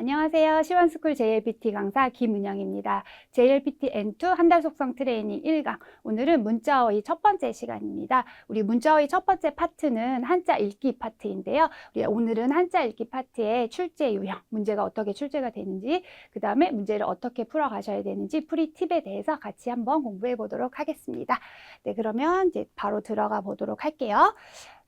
안녕하세요. 시원스쿨 JLPT 강사 김은영입니다. JLPT N2 한 달 속성 트레이닝 1강. 오늘은 문자어휘 첫 번째 시간입니다. 우리 문자어휘 첫 번째 파트는 한자 읽기 파트인데요. 오늘은 한자 읽기 파트의 출제 유형, 문제가 어떻게 출제가 되는지, 그 다음에 문제를 어떻게 풀어가셔야 되는지 풀이 팁에 대해서 같이 한번 공부해 보도록 하겠습니다. 네, 그러면 이제 바로 들어가 보도록 할게요.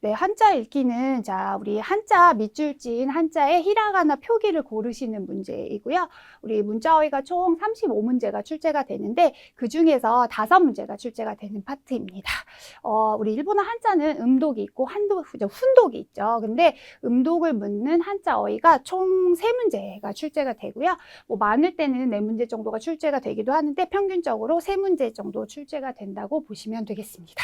네, 한자 읽기는 우리 한자 밑줄진 한자의 히라가나 표기를 고르시는 문제이고요. 우리 문자어휘가 총 35문제가 출제가 되는데 그 중에서 5문제가 출제가 되는 파트입니다. 우리 일본어 한자는 음독이 있고 훈독이 있죠. 근데 음독을 묻는 한자어휘가 총 3문제가 출제가 되고요. 많을 때는 4문제 정도가 출제가 되기도 하는데 평균적으로 3문제 정도 출제가 된다고 보시면 되겠습니다.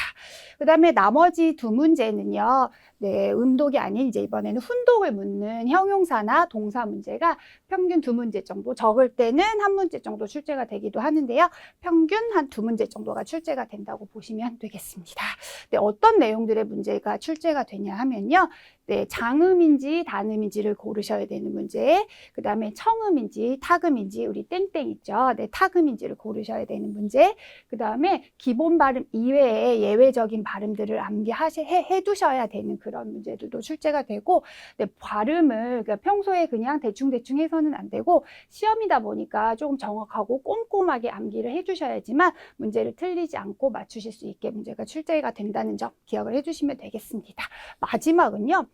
그 다음에 나머지 2문제는요. 네, 음독이 아닌 이제 이번에는 훈독을 묻는 형용사나 동사 문제가 평균 2문제 정도, 적을 때는 1문제 정도 출제가 되기도 하는데요. 평균 한 2문제 정도가 출제가 된다고 보시면 되겠습니다. 네, 어떤 내용들의 문제가 출제가 되냐 하면요. 네, 장음인지 단음인지를 고르셔야 되는 문제, 그 다음에 청음인지 타금인지 우리 땡땡 있죠. 네, 타금인지를 고르셔야 되는 문제, 그 다음에 기본 발음 이외에 예외적인 발음들을 암기해 두셔야 되는 그런 문제들도 출제가 되고, 네, 발음을 그러니까 평소에 그냥 대충대충 해서는 안 되고 시험이다 보니까 조금 정확하고 꼼꼼하게 암기를 해주셔야지만 문제를 틀리지 않고 맞추실 수 있게 문제가 출제가 된다는 점 기억을 해주시면 되겠습니다. 마지막은요.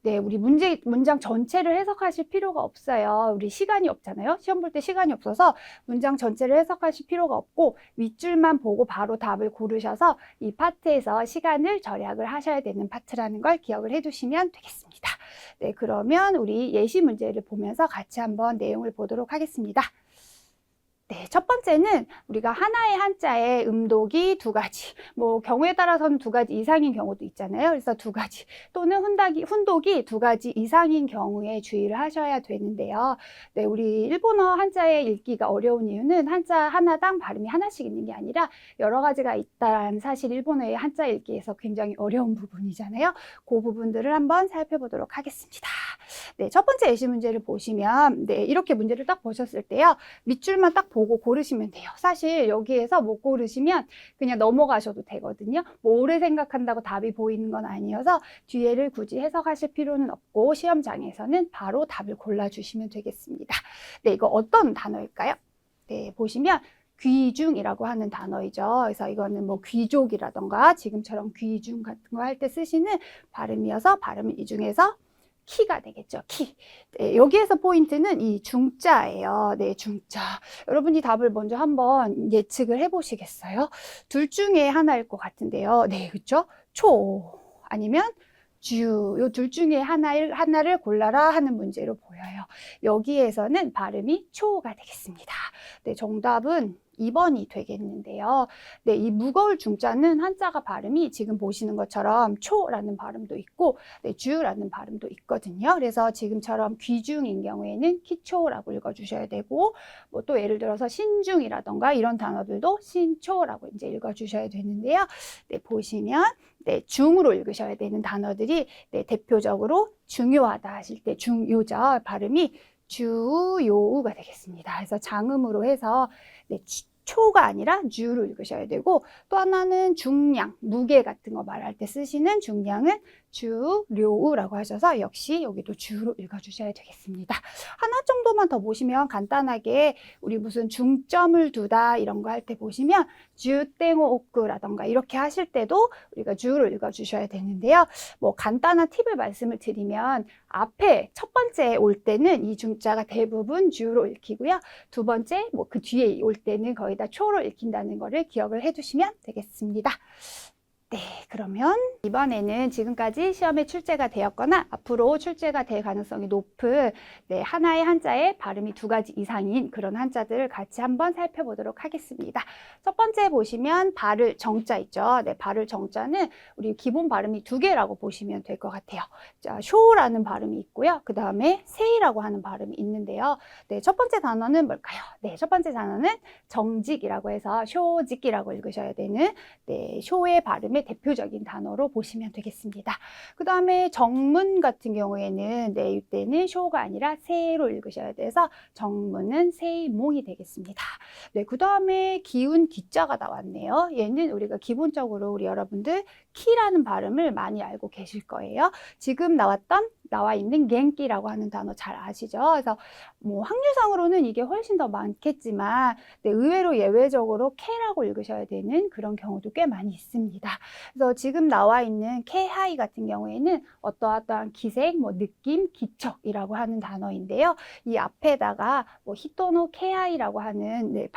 네, 우리 문장 전체를 해석하실 필요가 없어요. 우리 시간이 없잖아요. 시험 볼 때 시간이 없어서 문장 전체를 해석하실 필요가 없고 윗줄만 보고 바로 답을 고르셔서 이 파트에서 시간을 절약을 하셔야 되는 파트라는 걸 기억을 해두시면 되겠습니다. 네, 그러면 우리 예시 문제를 보면서 같이 한번 내용을 보도록 하겠습니다. 네, 첫 번째는 우리가 하나의 한자에 음독이 2가지, 경우에 따라서는 2가지 이상인 경우도 있잖아요. 그래서 2가지 또는 훈독이 2가지 이상인 경우에 주의를 하셔야 되는데요. 네, 우리 일본어 한자의 읽기가 어려운 이유는 한자 하나당 발음이 하나씩 있는 게 아니라 여러 가지가 있다는 사실 일본어의 한자 읽기에서 굉장히 어려운 부분이잖아요. 그 부분들을 한번 살펴보도록 하겠습니다. 네, 첫 번째 예시 문제를 보시면 네, 이렇게 문제를 딱 보셨을 때요. 밑줄만 딱 보고 고르시면 돼요. 사실 여기에서 못 고르시면 그냥 넘어가셔도 되거든요. 오래 생각한다고 답이 보이는 건 아니어서 뒤에를 굳이 해석하실 필요는 없고 시험장에서는 바로 답을 골라주시면 되겠습니다. 네, 이거 어떤 단어일까요? 네, 보시면 귀중이라고 하는 단어이죠. 그래서 이거는 귀족이라던가 지금처럼 귀중 같은 거 할 때 쓰시는 발음이어서 발음은 이 중에서 키가 되겠죠. 키. 네, 여기에서 포인트는 이 중자예요. 네, 중자. 여러분이 답을 먼저 한번 예측을 해보시겠어요? 둘 중에 하나일 것 같은데요. 네, 그렇죠? 초 아니면 주. 요 둘 중에 하나를 골라라 하는 문제로 보여요. 여기에서는 발음이 초가 되겠습니다. 네, 정답은 2번이 되겠는데요. 네, 이 무거울 중자는 한자가 발음이 지금 보시는 것처럼 초라는 발음도 있고 네, 주라는 발음도 있거든요. 그래서 지금처럼 귀중인 경우에는 키초라고 읽어주셔야 되고 또 예를 들어서 신중이라던가 이런 단어들도 신초라고 이제 읽어주셔야 되는데요. 네, 보시면 네, 중으로 읽으셔야 되는 단어들이 네, 대표적으로 중요하다 하실 때 중요죠. 발음이 주요우가 되겠습니다. 그래서 장음으로 해서 네, 초가 아니라 주로 읽으셔야 되고 또 하나는 중량, 무게 같은 거 말할 때 쓰시는 중량은 주료우라고 하셔서 역시 여기도 주로 읽어주셔야 되겠습니다. 하나 정도만 더 보시면 간단하게 우리 무슨 중점을 두다 이런 거 할 때 보시면 주땡오 오크라던가 이렇게 하실 때도 우리가 주로 읽어주셔야 되는데요. 간단한 팁을 말씀을 드리면 앞에 첫 번째 올 때는 이 중자가 대부분 주로 읽히고요. 두 번째 그 뒤에 올 때는 거의 다 초로 읽힌다는 거를 기억을 해두시면 되겠습니다. 네, 그러면 이번에는 지금까지 시험에 출제가 되었거나 앞으로 출제가 될 가능성이 높은 네, 하나의 한자에 발음이 2가지 이상인 그런 한자들을 같이 한번 살펴보도록 하겠습니다. 첫 번째 보시면 발을 정자 있죠. 네, 발을 정자는 우리 기본 발음이 2개라고 보시면 될 것 같아요. 자, 쇼라는 발음이 있고요. 그 다음에 세이라고 하는 발음이 있는데요. 네, 첫 번째 단어는 뭘까요? 네, 첫 번째 단어는 정직이라고 해서 쇼직이라고 읽으셔야 되는 네, 쇼의 발음에 다음에 대표적인 단어로 보시면 되겠습니다. 그 다음에 정문 같은 경우에는 네, 이때는 쇼가 아니라 세로 읽으셔야 돼서 정문은 세몽이 되겠습니다. 네, 그 다음에 기운 기자가 나왔네요. 얘는 우리가 기본적으로 우리 여러분들 키라는 발음을 많이 알고 계실 거예요. 지금 나와 있는 갱기라고 하는 단어 잘 아시죠? 그래서 뭐 확률상으로는 이게 훨씬 더 많겠지만 네, 의외로 예외적으로 K라고 읽으셔야 되는 그런 경우도 꽤 많이 있습니다. 그래서 지금 나와 있는 K하이 같은 경우에는 어떠한 기색, 뭐 느낌, 기척이라고 하는 단어인데요. 이 앞에다가 뭐 히토노 K하이라고 하는 네,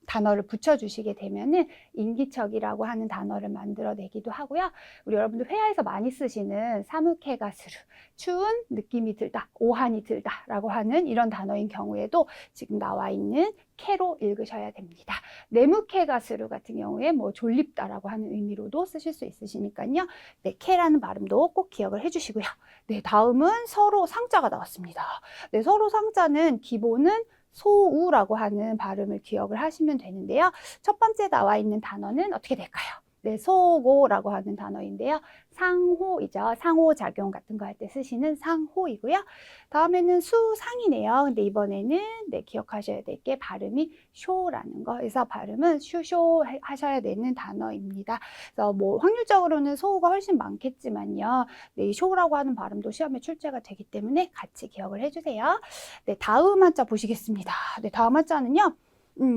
단어를 붙여주시게 되면은 인기척이라고 하는 단어를 만들어내기도 하고요. 우리 여러분들 회화에서 많이 쓰시는 사무케가 스루, 추운 느낌이 들다, 오한이 들다라고 하는 이런 단어인 경우에도 지금 나와 있는 캐로 읽으셔야 됩니다. 네무케가 스루 같은 경우에 뭐 졸립다라고 하는 의미로도 쓰실 수 있으시니까요. 네, 캐라는 발음도 꼭 기억을 해주시고요. 네, 다음은 서로 상자가 나왔습니다. 네, 서로 상자는 기본은 소우라고 하는 발음을 기억을 하시면 되는데요. 첫 번째 나와 있는 단어는 어떻게 될까요? 네, 소고라고 하는 단어인데요. 상호이죠. 상호작용 같은 거 할 때 쓰시는 상호이고요. 다음에는 수상이네요. 근데 이번에는 네, 기억하셔야 될 게 발음이 쇼라는 거. 그래서 발음은 슈쇼 하셔야 되는 단어입니다. 그래서 뭐 확률적으로는 소호가 훨씬 많겠지만요. 네, 이 쇼라고 하는 발음도 시험에 출제가 되기 때문에 같이 기억을 해주세요. 네, 다음 한자 보시겠습니다. 네, 다음 한자는요.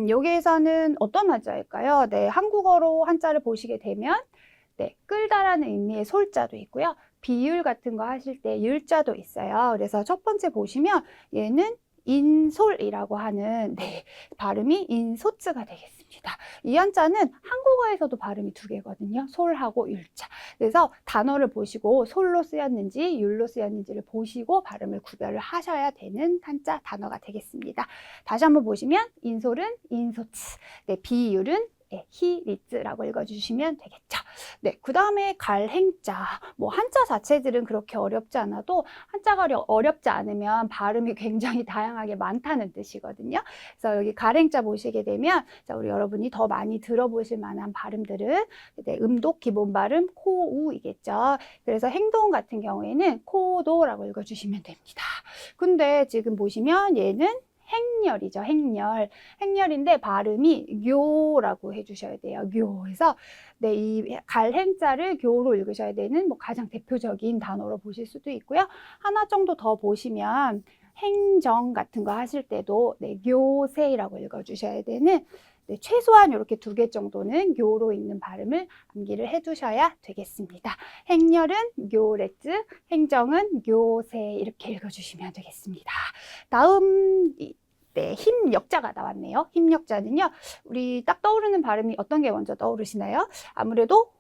여기에서는 어떤 한자일까요? 네, 한국어로 한자를 보시게 되면 네, 끌다라는 의미의 솔자도 있고요. 비율 같은 거 하실 때 율자도 있어요. 그래서 첫 번째 보시면 얘는 인솔이라고 하는 네, 발음이 인소츠가 되겠습니다. 이 한자는 한국어에서도 발음이 두 개거든요. 솔하고 율자. 그래서 단어를 보시고 솔로 쓰였는지 율로 쓰였는지를 보시고 발음을 구별을 하셔야 되는 한자 단어가 되겠습니다. 다시 한번 보시면 인솔은 인소츠, 네, 비율은 네, 히리츠라고 읽어주시면 되겠죠. 네, 그 다음에 갈행자. 뭐 한자 자체들은 그렇게 어렵지 않아도 한자가 어렵지 않으면 발음이 굉장히 다양하게 많다는 뜻이거든요. 그래서 여기 갈행자 보시게 되면 자, 우리 여러분이 더 많이 들어보실 만한 발음들은 네, 음독 기본 발음 코우이겠죠. 그래서 행동 같은 경우에는 코도라고 읽어주시면 됩니다. 근데 지금 보시면 얘는 행렬이죠. 행렬인데 발음이 교라고 해주셔야 돼요. 교. 그래서 네, 이 갈행자를 교로 읽으셔야 되는 뭐 가장 대표적인 단어로 보실 수도 있고요. 하나 정도 더 보시면 행정 같은 거 하실 때도 네, 교세라고 읽어주셔야 되는 네, 최소한 이렇게 두 개 정도는 교로 읽는 발음을 암기를 해두셔야 되겠습니다. 행렬은 교레츠, 행정은 교세 이렇게 읽어주시면 되겠습니다. 다음 네, 힘역자가 나왔네요. 힘역자는요. 우리 딱 떠오르는 발음이 어떤 게 먼저 떠오르시나요? 아무래도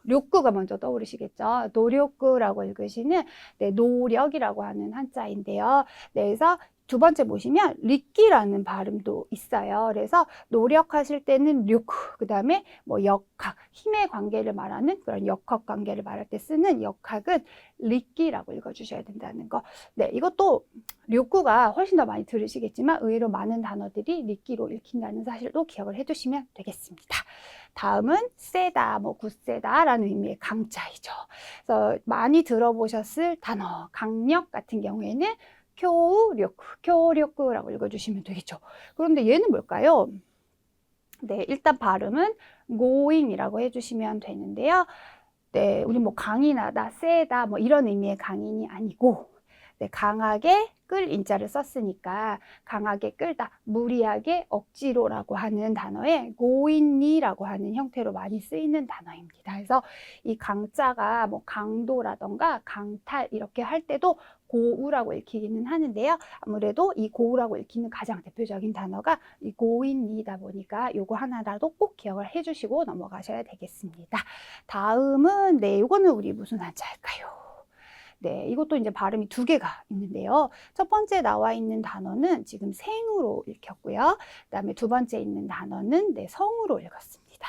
료구가 먼저 떠오르시겠죠. 노력구라고 읽으시는 네, 노력이라고 하는 한자인데요. 네, 그래서 두 번째 보시면 리끼라는 발음도 있어요. 그래서 노력하실 때는 료구, 그 다음에 뭐 역학, 힘의 관계를 말하는 그런 역학 관계를 말할 때 쓰는 역학은 리끼라고 읽어주셔야 된다는 거. 네, 이것도 료구가 훨씬 더 많이 들으시겠지만 의외로 많은 단어들이 리끼로 읽힌다는 사실도 기억을 해두시면 되겠습니다. 다음은 세다, 뭐 굳세다라는 의미의 강자이죠. 그래서 많이 들어보셨을 단어, 강력 같은 경우에는 교력구라고 읽어주시면 되겠죠. 그런데 얘는 뭘까요? 네, 일단 발음은 going이라고 해주시면 되는데요. 네, 우리 뭐 강인하다, 세다, 뭐 이런 의미의 강인이 아니고, 네, 강하게 끌 인자를 썼으니까 강하게 끌다, 무리하게 억지로라고 하는 단어에 고인니라고 하는 형태로 많이 쓰이는 단어입니다. 그래서 이 강자가 뭐 강도라던가 강탈 이렇게 할 때도 고우라고 읽히기는 하는데요. 아무래도 이 고우라고 읽히는 가장 대표적인 단어가 이 고인니다 보니까 요거 하나라도 꼭 기억을 해주시고 넘어가셔야 되겠습니다. 다음은 네, 요거는 우리 무슨 한자일까요? 네, 이것도 이제 발음이 두 개가 있는데요. 첫 번째 나와 있는 단어는 지금 생으로 읽혔고요. 그 다음에 두 번째 있는 단어는 네, 성으로 읽었습니다.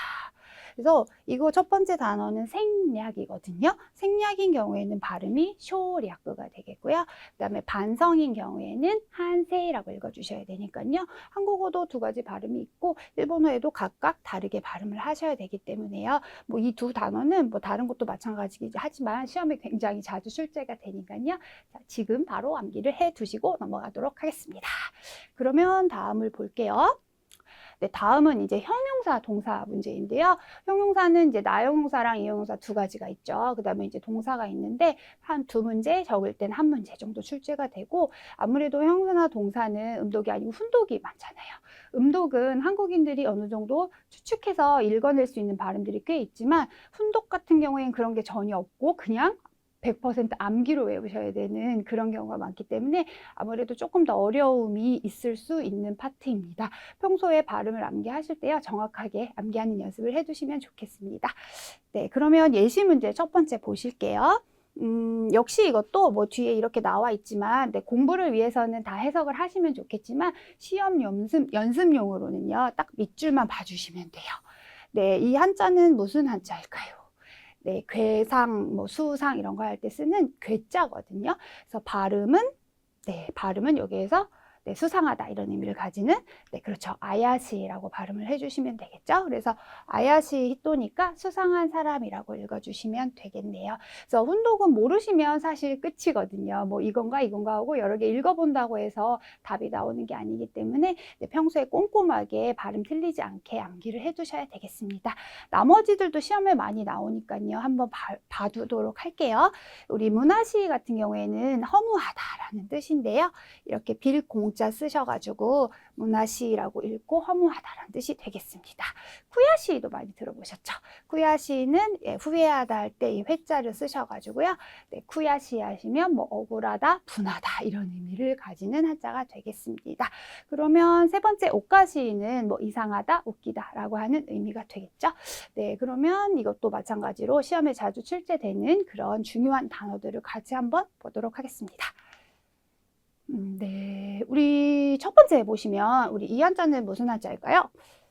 그래서 이거 첫 번째 단어는 생략이거든요. 생략인 경우에는 발음이 쇼리아크가 되겠고요. 그다음에 반성인 경우에는 한세라고 읽어주셔야 되니까요. 한국어도 두 가지 발음이 있고 일본어에도 각각 다르게 발음을 하셔야 되기 때문에요. 뭐 이 두 단어는 뭐 다른 것도 마찬가지긴 하지만 시험에 굉장히 자주 출제가 되니까요. 자, 지금 바로 암기를 해 두시고 넘어가도록 하겠습니다. 그러면 다음을 볼게요. 네, 다음은 이제 형용사, 동사 문제인데요. 형용사는 이제 나형용사랑 이형용사 두 가지가 있죠. 그 다음에 이제 동사가 있는데 한 두 문제, 적을 땐 한 문제 정도 출제가 되고 아무래도 형용사나 동사는 음독이 아니고 훈독이 많잖아요. 음독은 한국인들이 어느 정도 추측해서 읽어낼 수 있는 발음들이 꽤 있지만 훈독 같은 경우에는 그런 게 전혀 없고 그냥 100% 암기로 외우셔야 되는 그런 경우가 많기 때문에 아무래도 조금 더 어려움이 있을 수 있는 파트입니다. 평소에 발음을 암기하실 때요, 정확하게 암기하는 연습을 해두시면 좋겠습니다. 네, 그러면 예시 문제 첫 번째 보실게요. 역시 이것도 뭐 뒤에 이렇게 나와 있지만 네, 공부를 위해서는 다 해석을 하시면 좋겠지만 시험 연습용으로는요, 딱 밑줄만 봐주시면 돼요. 네, 이 한자는 무슨 한자일까요? 네, 괴상, 뭐 수상 이런 거 할 때 쓰는 괴자거든요. 그래서 발음은 여기에서 네, 수상하다 이런 의미를 가지는 네, 그렇죠. 아야시라고 발음을 해주시면 되겠죠. 그래서 아야시 히토니까 수상한 사람이라고 읽어주시면 되겠네요. 그래서 훈독은 모르시면 사실 끝이거든요. 뭐 이건가 하고 여러 개 읽어본다고 해서 답이 나오는 게 아니기 때문에 네, 평소에 꼼꼼하게 발음 틀리지 않게 암기를 해두셔야 되겠습니다. 나머지들도 시험에 많이 나오니까요. 한번 봐두도록 할게요. 우리 문화시 같은 경우에는 허무하다라는 뜻인데요. 이렇게 빌공자 쓰셔가지고 문화시라고 읽고 허무하다라는 뜻이 되겠습니다. 후야시도 많이 들어보셨죠? 후야시는 예, 후회하다 할 때 이 회자를 쓰셔가지고요. 네, 후야시 하시면 뭐 억울하다, 분하다 이런 의미를 가지는 한자가 되겠습니다. 그러면 세 번째 오까시는 뭐 이상하다, 웃기다라고 하는 의미가 되겠죠? 네, 그러면 이것도 마찬가지로 시험에 자주 출제되는 그런 중요한 단어들을 같이 한번 보도록 하겠습니다. 네, 우리 첫 번째 보시면 우리 이 한자는 무슨 한자일까요?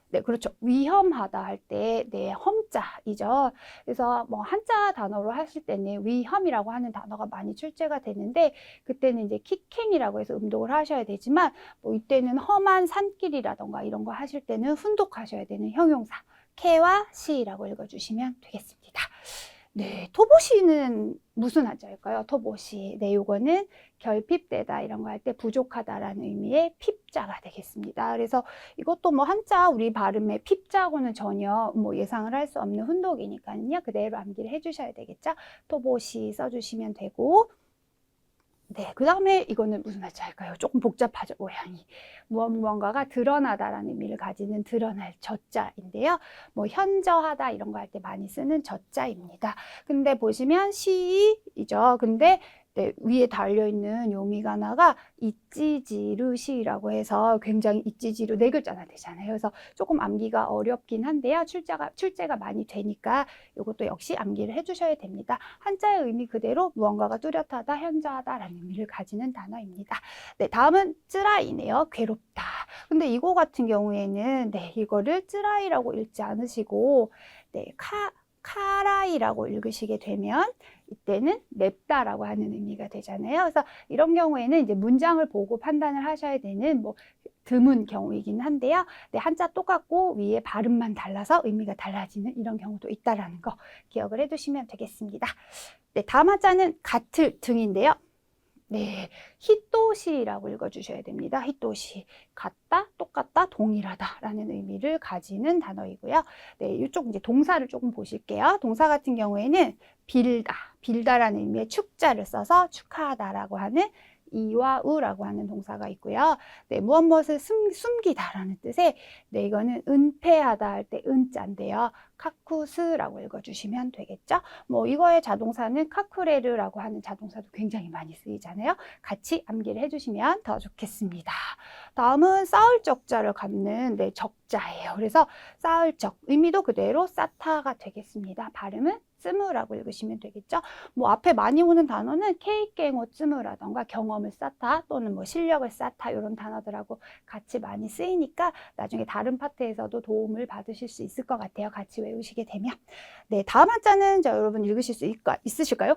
네, 그렇죠. 위험하다 할 때, 네, 험자이죠. 그래서 뭐 한자 단어로 하실 때는 위험이라고 하는 단어가 많이 출제가 되는데, 그때는 이제 킥행이라고 해서 음독을 하셔야 되지만, 뭐 이때는 험한 산길이라던가 이런 거 하실 때는 훈독하셔야 되는 형용사, 캐와 시라고 읽어주시면 되겠습니다. 네, 토보시는 무슨 한자일까요? 토보시. 네, 요거는 결핍되다 이런 거 할 때 부족하다라는 의미의 핍자가 되겠습니다. 그래서 이것도 뭐 한자 우리 발음의 핍자하고는 전혀 뭐 예상을 할 수 없는 훈독이니까요. 그대로 암기를 해주셔야 되겠죠? 토보시 써주시면 되고 네, 그 다음에 이거는 무슨 한자일까요? 조금 복잡하죠, 모양이. 무언가가 드러나다라는 의미를 가지는 드러날 저자인데요. 뭐 현저하다 이런 거 할 때 많이 쓰는 저자입니다. 근데 보시면 시이죠. 근데 네, 위에 달려있는 요미가나가 이찌지루시라고 해서 굉장히 이찌지루 네 글자나 되잖아요. 그래서 조금 암기가 어렵긴 한데요. 출제가 많이 되니까 이것도 역시 암기를 해주셔야 됩니다. 한자의 의미 그대로 무언가가 뚜렷하다, 현저하다라는 의미를 가지는 단어입니다. 네, 다음은 쯔라이네요. 괴롭다. 근데 이거 같은 경우에는 네, 이거를 쯔라이라고 읽지 않으시고 네, 카라이라고 읽으시게 되면 이때는 맵다라고 하는 의미가 되잖아요. 그래서 이런 경우에는 이제 문장을 보고 판단을 하셔야 되는 뭐 드문 경우이긴 한데요. 네, 한자 똑같고 위에 발음만 달라서 의미가 달라지는 이런 경우도 있다라는 거 기억을 해두시면 되겠습니다. 네, 다음 한자는 같을 등인데요. 네, 히토시라고 읽어주셔야 됩니다. 히토시. 같다, 똑같다, 동일하다라는 의미를 가지는 단어이고요. 네, 이쪽 이제 동사를 조금 보실게요. 동사 같은 경우에는 빌다라는 의미의 축자를 써서 축하하다라고 하는 이와 우라고 하는 동사가 있고요. 네, 무엇을 숨기다라는 뜻의 네, 이거는 은폐하다 할 때 은자인데요. 카쿠스라고 읽어주시면 되겠죠. 뭐 이거의 자동사는 카쿠레르라고 하는 자동사도 굉장히 많이 쓰이잖아요. 같이 암기를 해주시면 더 좋겠습니다. 다음은 쌓을 적자를 갖는 네, 적자예요. 그래서 쌓을 적, 의미도 그대로 쌓다가 되겠습니다. 발음은 쓰무라고 읽으시면 되겠죠. 뭐 앞에 많이 오는 단어는 케이깽어 쓰무라던가 경험을 쌓다 또는 뭐 실력을 쌓다 이런 단어들하고 같이 많이 쓰이니까 나중에 다른 파트에서도 도움을 받으실 수 있을 것 같아요. 같이 외우시게 되면. 네, 다음 한자는 자, 여러분 읽으실 수 있으실까요?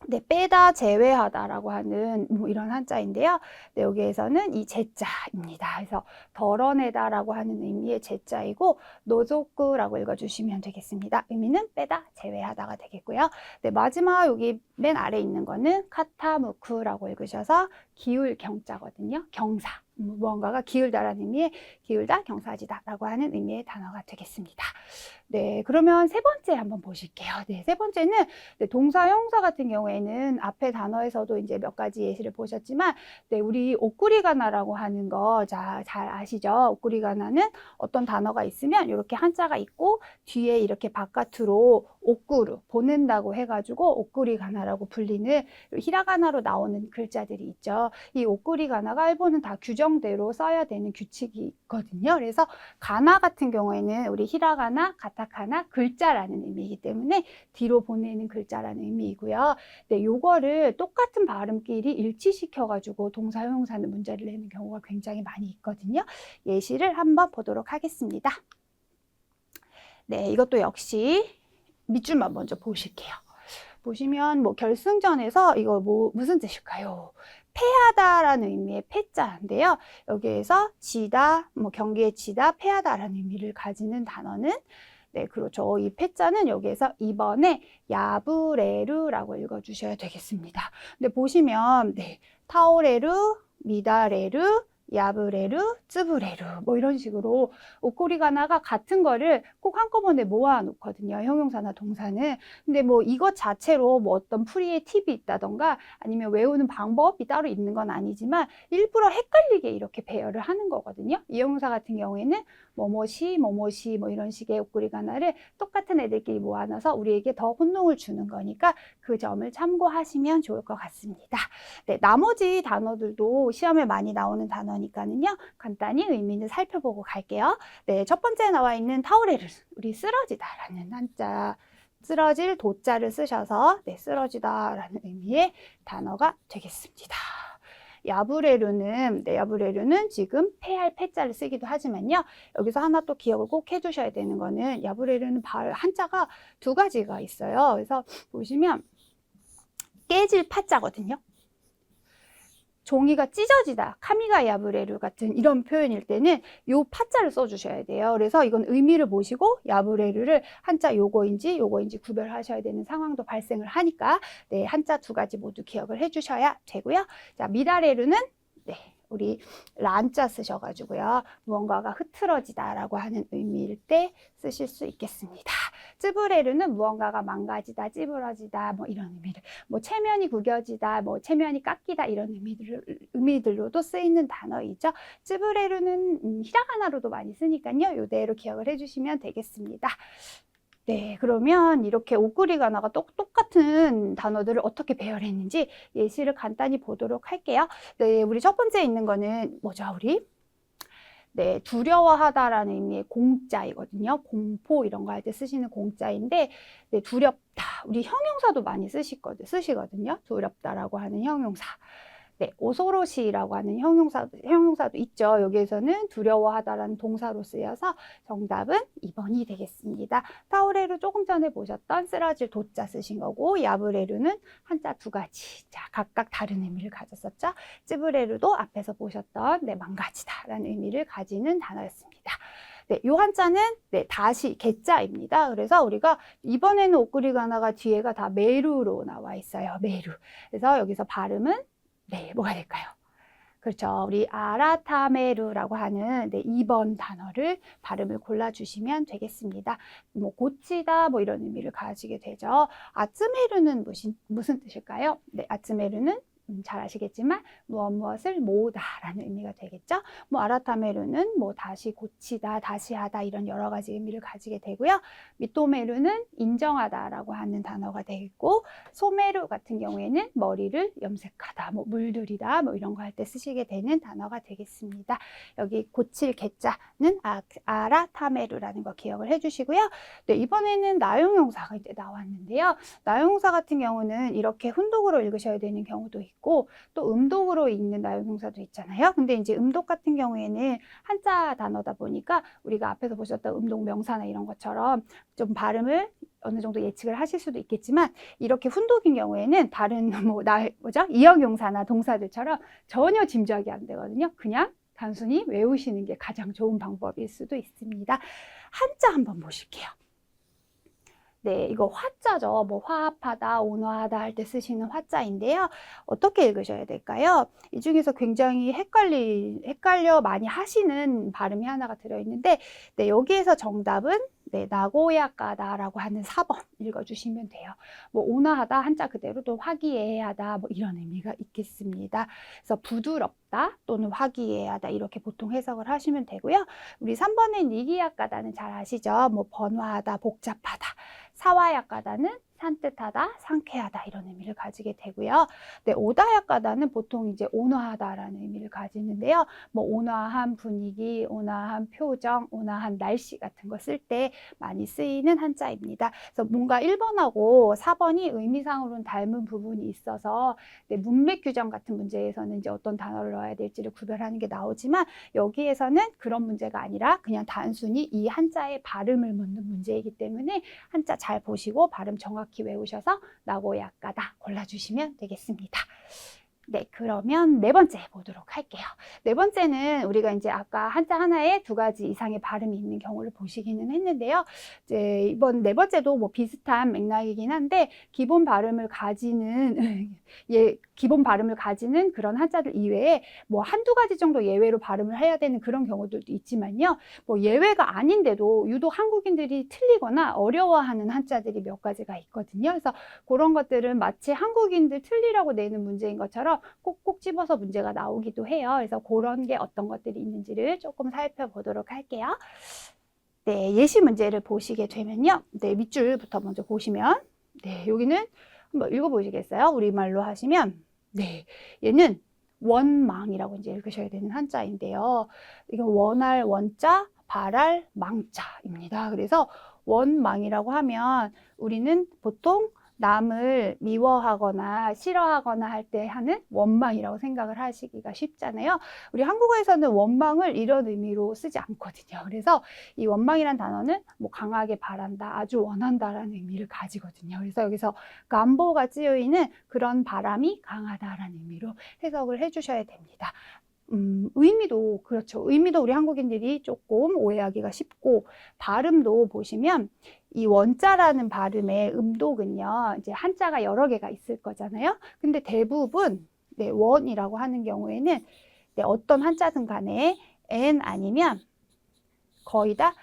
네, 빼다 제외하다라고 하는 뭐 이런 한자인데요. 네, 여기에서는 이 제자입니다. 그래서 덜어내다라고 하는 의미의 제자이고 노조구라고 읽어주시면 되겠습니다. 의미는 빼다 제외하다가 되겠고요. 네, 마지막 여기 맨 아래 있는 거는 카타무쿠라고 읽으셔서 기울 경자거든요. 경사. 무언가가 기울다라는 의미의 기울다, 경사지다라고 하는 의미의 단어가 되겠습니다. 네, 그러면 세 번째 한번 보실게요. 네, 세 번째는 네, 동사, 형용사 같은 경우에는 앞에 단어에서도 이제 몇 가지 예시를 보셨지만, 네, 우리 오꾸리가나라고 하는 거, 자, 잘 아시죠? 오꾸리가나는 어떤 단어가 있으면 이렇게 한자가 있고 뒤에 이렇게 바깥으로 오꾸루, 보낸다고 해가지고 오꾸리가나라고 불리는 히라가나로 나오는 글자들이 있죠. 이 오꾸리가나가 일본은 다 규정대로 써야 되는 규칙이 있거든요. 그래서 가나 같은 경우에는 우리 히라가나, 가타카나 글자라는 의미이기 때문에 뒤로 보내는 글자라는 의미이고요. 네, 요거를 똑같은 발음끼리 일치시켜가지고 동사, 형용사는 문제를 내는 경우가 굉장히 많이 있거든요. 예시를 한번 보도록 하겠습니다. 네, 이것도 역시 밑줄만 먼저 보실게요. 보시면 뭐 결승전에서 이거 뭐 무슨 뜻일까요? 패하다라는 의미의 패자인데요. 여기에서 지다, 뭐 경기에 지다, 패하다라는 의미를 가지는 단어는 네, 그렇죠. 이 패자는 여기에서 2번에 야브레루라고 읽어주셔야 되겠습니다. 근데 보시면 네, 타오레루, 미다레루, 야브레루, 쯔브레루 뭐 이런 식으로 오코리가나가 같은 거를 꼭 한꺼번에 모아 놓거든요. 형용사나 동사는. 근데 뭐 이것 자체로 뭐 어떤 풀이의 팁이 있다던가 아니면 외우는 방법이 따로 있는 건 아니지만 일부러 헷갈리게 이렇게 배열을 하는 거거든요. 이 형용사 같은 경우에는 뭐뭐시, 뭐뭐시 뭐 이런 식의 오코리가나를 똑같은 애들끼리 모아놔서 우리에게 더 혼동을 주는 거니까 그 점을 참고하시면 좋을 것 같습니다. 네, 나머지 단어들도 시험에 많이 나오는 단어니까는요. 간단히 의미는 살펴보고 갈게요. 네, 첫 번째 나와 있는 타오레를 우리 쓰러지다라는 한자 쓰러질 도자를 쓰셔서 네, 쓰러지다라는 의미의 단어가 되겠습니다. 야브레루는 네, 야브레루는 지금 패할 패자를 쓰기도 하지만요. 여기서 하나 또 기억을 꼭 해두셔야 되는 거는 야브레루는 한자가 두 가지가 있어요. 그래서 보시면 깨질 파자거든요. 종이가 찢어지다, 카미가 야브레루 같은 이런 표현일 때는 요 파자를 써주셔야 돼요. 그래서 이건 의미를 보시고 야브레루를 한자 요거인지 구별하셔야 되는 상황도 발생을 하니까 네, 한자 두 가지 모두 기억을 해주셔야 되고요. 자, 미다레루는 네, 우리 란자 쓰셔가지고요. 무언가가 흐트러지다라고 하는 의미일 때 쓰실 수 있겠습니다. 쯔브레루는 무언가가 망가지다, 찌부러지다 뭐 이런 의미를 뭐 체면이 구겨지다, 뭐 체면이 깎이다 이런 의미들로도 쓰이는 단어이죠. 쯔브레루는 히라가나로도 많이 쓰니까요. 이대로 기억을 해주시면 되겠습니다. 네, 그러면 이렇게 오꾸리가나가 똑같은 단어들을 어떻게 배열했는지 예시를 간단히 보도록 할게요. 네, 우리 첫 번째 있는 거는 뭐죠, 우리? 네, 두려워하다라는 의미의 공자이거든요. 공포 이런 거 할 때 쓰시는 공자인데, 네, 두렵다. 우리 형용사도 많이 쓰시거든요. 두렵다라고 하는 형용사. 네, 오소로시라고 하는 형용사도 있죠. 여기에서는 두려워하다라는 동사로 쓰여서 정답은 2번이 되겠습니다. 타오레루 조금 전에 보셨던 쓰러질 도자 쓰신 거고, 야브레루는 한자 두 가지. 자, 각각 다른 의미를 가졌었죠. 쯔브레루도 앞에서 보셨던 네, 망가지다라는 의미를 가지는 단어였습니다. 네, 요 한자는 네, 다시 개자입니다. 그래서 우리가 이번에는 오꾸리가나가 뒤에가 다 메루로 나와 있어요. 메루. 그래서 여기서 발음은 네, 뭐가 될까요? 그렇죠. 우리 아라타메루라고 하는 네, 2번 단어를 발음을 골라주시면 되겠습니다. 뭐 고치다 뭐 이런 의미를 가지게 되죠. 아츠메루는 무슨 뜻일까요? 네, 아츠메루는 잘 아시겠지만 무엇을 모으다라는 의미가 되겠죠. 뭐 아라타메루는 뭐 다시 고치다, 다시 하다 이런 여러 가지 의미를 가지게 되고요. 미토메루는 인정하다라고 하는 단어가 되겠고, 소메루 같은 경우에는 머리를 염색하다, 뭐 물들이다, 뭐 이런 거 할 때 쓰시게 되는 단어가 되겠습니다. 여기 고칠 개자는 아라타메루라는 거 기억을 해주시고요. 네, 이번에는 나용용사가 이제 나왔는데요. 나용용사 같은 경우는 이렇게 훈독으로 읽으셔야 되는 경우도 있고 또 음독으로 읽는 나용용사도 있잖아요. 근데 이제 음독 같은 경우에는 한자 단어다 보니까 우리가 앞에서 보셨던 음독 명사나 이런 것처럼 좀 발음을 어느 정도 예측을 하실 수도 있겠지만, 이렇게 훈독인 경우에는 다른 이역용사나 동사들처럼 전혀 짐작이 안 되거든요. 그냥 단순히 외우시는 게 가장 좋은 방법일 수도 있습니다. 한자 한번 보실게요. 네, 이거 화자죠. 뭐 화합하다, 온화하다 할 때 쓰시는 화자인데요. 어떻게 읽으셔야 될까요? 이 중에서 굉장히 헷갈려 많이 하시는 발음이 하나가 들어있는데, 네, 여기에서 정답은 네, 나고야가다라고 하는 4번 읽어주시면 돼요. 뭐 온화하다 한자 그대로 또 화기애애하다 뭐 이런 의미가 있겠습니다. 그래서 부드럽다 또는 화기애애하다 이렇게 보통 해석을 하시면 되고요. 우리 3번의 니기야가다는 잘 아시죠? 뭐 번화하다, 복잡하다. 사와야가다는 산뜻하다, 상쾌하다 이런 의미를 가지게 되고요. 네, 오다야가다는 보통 이제 온화하다라는 의미를 가지는데요. 뭐 온화한 분위기, 온화한 표정, 온화한 날씨 같은 거 쓸 때 많이 쓰이는 한자입니다. 그래서 뭔가 1번하고 4번이 의미상으로는 닮은 부분이 있어서 네, 문맥 규정 같은 문제에서는 이제 어떤 단어를 넣어야 될지를 구별하는 게 나오지만, 여기에서는 그런 문제가 아니라 그냥 단순히 이 한자의 발음을 묻는 문제이기 때문에 한자 잘 보시고 발음 정확히 외우셔서 나고야가다 골라주시면 되겠습니다. 네, 그러면 네 번째 보도록 할게요. 네 번째는 우리가 이제 아까 한자 하나에 2가지 이상의 발음이 있는 경우를 보시기는 했는데요. 이제 이번 네 번째도 뭐 비슷한 맥락이긴 한데 기본 발음을 가지는 기본 발음을 가지는 그런 한자들 이외에 뭐 한두 가지 정도 예외로 발음을 해야 되는 그런 경우들도 있지만요. 뭐 예외가 아닌데도 유독 한국인들이 틀리거나 어려워하는 한자들이 몇 가지가 있거든요. 그래서 그런 것들은 마치 한국인들 틀리라고 내는 문제인 것처럼 꼭꼭 집어서 문제가 나오기도 해요. 그래서 그런 게 어떤 것들이 있는지를 조금 살펴보도록 할게요. 네, 예시 문제를 보시게 되면요. 네, 밑줄부터 먼저 보시면 네, 여기는 한번 읽어보시겠어요? 우리말로 하시면 네, 얘는 원망이라고 이제 읽으셔야 되는 한자인데요. 이건 원할 원자, 발할 망자입니다. 그래서 원망이라고 하면 우리는 보통 남을 미워하거나 싫어하거나 할 때 하는 원망이라고 생각을 하시기가 쉽잖아요. 우리 한국어에서는 원망을 이런 의미로 쓰지 않거든요. 그래서 이 원망이란 단어는 뭐 강하게 바란다, 아주 원한다라는 의미를 가지거든요. 그래서 여기서 간보가 쓰여있는 그런 바람이 강하다라는 의미로 해석을 해주셔야 됩니다. 의미도 그렇죠. 의미도 우리 한국인들이 조금 오해하기가 쉽고, 발음도 보시면 이 원자라는 발음의 음독은요, 이제 한자가 여러 개가 있을 거잖아요. 근데 대부분 네, 원이라고 하는 경우에는 네, 어떤 한자든 간에 n 아니면 거의 다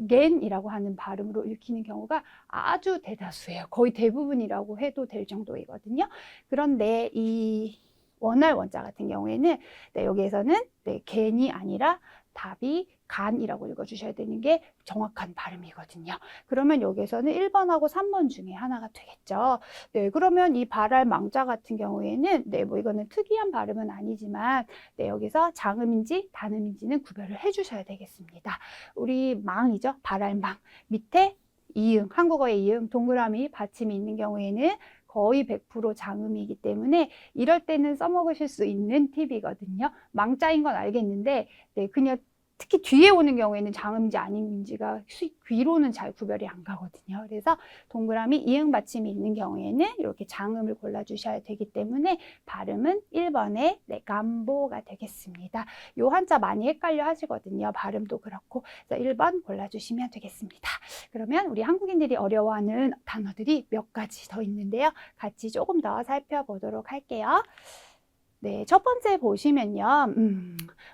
겐이라고 하는 발음으로 읽히는 경우가 아주 대다수예요. 거의 대부분이라고 해도 될 정도이거든요. 그런데 이 원할 원자 같은 경우에는 네, 여기에서는 네, 겐이 아니라 답이 간이라고 읽어주셔야 되는 게 정확한 발음이거든요. 그러면 여기에서는 1번하고 3번 중에 하나가 되겠죠. 네, 그러면 이 발할 망자 같은 경우에는 네, 뭐 이거는 특이한 발음은 아니지만 네, 여기서 장음인지 단음인지는 구별을 해주셔야 되겠습니다. 우리 망이죠. 발할 망. 밑에 이응, 한국어의 이응, 동그라미 받침이 있는 경우에는 거의 100% 장음이기 때문에 이럴 때는 써먹으실 수 있는 팁이거든요. 망자인 건 알겠는데 네, 그냥 특히 뒤에 오는 경우에는 장음인지 아닌지가 귀로는 잘 구별이 안 가거든요. 그래서 동그라미 이응 받침이 있는 경우에는 이렇게 장음을 골라주셔야 되기 때문에 발음은 1번의 네, 간보가 되겠습니다. 요 한자 많이 헷갈려 하시거든요. 발음도 그렇고. 그래서 1번 골라주시면 되겠습니다. 그러면 우리 한국인들이 어려워하는 단어들이 몇 가지 더 있는데요. 같이 조금 더 살펴보도록 할게요. 네, 첫 번째 보시면요.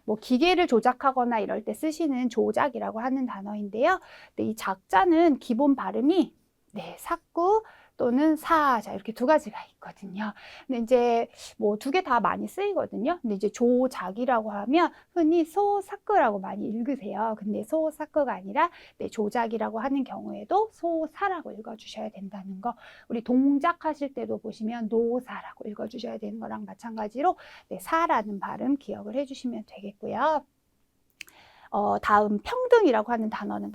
뭐 기계를 조작하거나 이럴 때 쓰시는 조작이라고 하는 단어인데요. 네, 이 작자는 기본 발음이 네, 삭구, 또는 사, 자, 이렇게 두 가지가 있거든요. 근데 이제 뭐 두 개 다 많이 쓰이거든요. 근데 이제 조작이라고 하면 흔히 소사크라고 많이 읽으세요. 근데 소사크가 아니라 네, 조작이라고 하는 경우에도 소사라고 읽어주셔야 된다는 거. 우리 동작 하실 때도 보시면 노사라고 읽어주셔야 되는 거랑 마찬가지로 네, 사라는 발음 기억을 해주시면 되겠고요. 다음 평등이라고 하는 단어는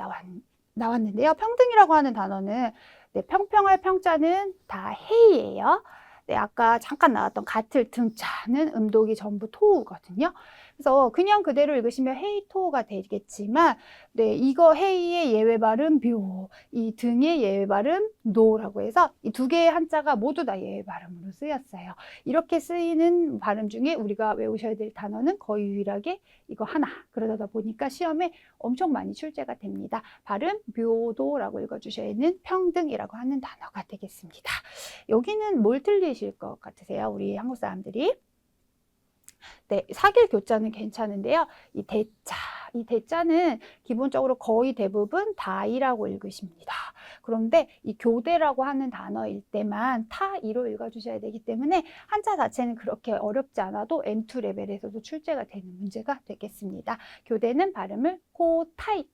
나왔는데요. 평등이라고 하는 단어는 네, 평평할 평자는 다 해이에요. 네, 아까 잠깐 나왔던 같을 등자는 음독이 전부 토우거든요. 그래서 그냥 그대로 읽으시면 헤이토가 되겠지만 네, 이거 헤이의 예외 발음 묘, 이 등의 예외 발음 노라고 해서 이 두 개의 한자가 모두 다 예외 발음으로 쓰였어요. 이렇게 쓰이는 발음 중에 우리가 외우셔야 될 단어는 거의 유일하게 이거 하나. 그러다 보니까 시험에 엄청 많이 출제가 됩니다. 발음 묘도라고 읽어주셔야 하는 평등이라고 하는 단어가 되겠습니다. 여기는 뭘 틀리실 것 같으세요? 우리 한국 사람들이? 네, 사길 교자는 괜찮은데요. 이 대자는 기본적으로 거의 대부분 다이라고 읽으십니다. 그런데 이 교대라고 하는 단어일 때만 타이로 읽어주셔야 되기 때문에 한자 자체는 그렇게 어렵지 않아도 N2 레벨에서도 출제가 되는 문제가 되겠습니다. 교대는 발음을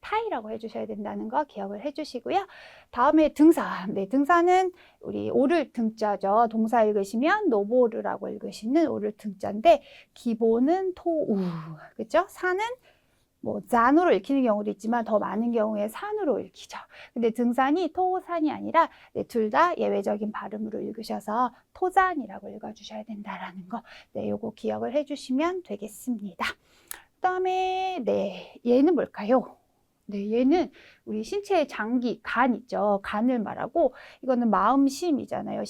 타이라고 해주셔야 된다는 거 기억을 해주시고요. 다음에 등사. 네, 등사는 우리 오를 등자죠. 동사 읽으시면 노보르라고 읽으시는 오를 등자인데 기본은 토우, 그렇죠? 산은 뭐 잔으로 읽히는 경우도 있지만 더 많은 경우에 산으로 읽히죠. 근데 등산이 토산이 아니라 네, 둘 다 예외적인 발음으로 읽으셔서 토잔이라고 읽어주셔야 된다라는 거, 네, 요거 기억을 해주시면 되겠습니다. 그다음에 네, 얘는 뭘까요? 네, 얘는 우리 신체의 장기, 간 있죠. 간을 말하고 이거는 마음심이잖아요.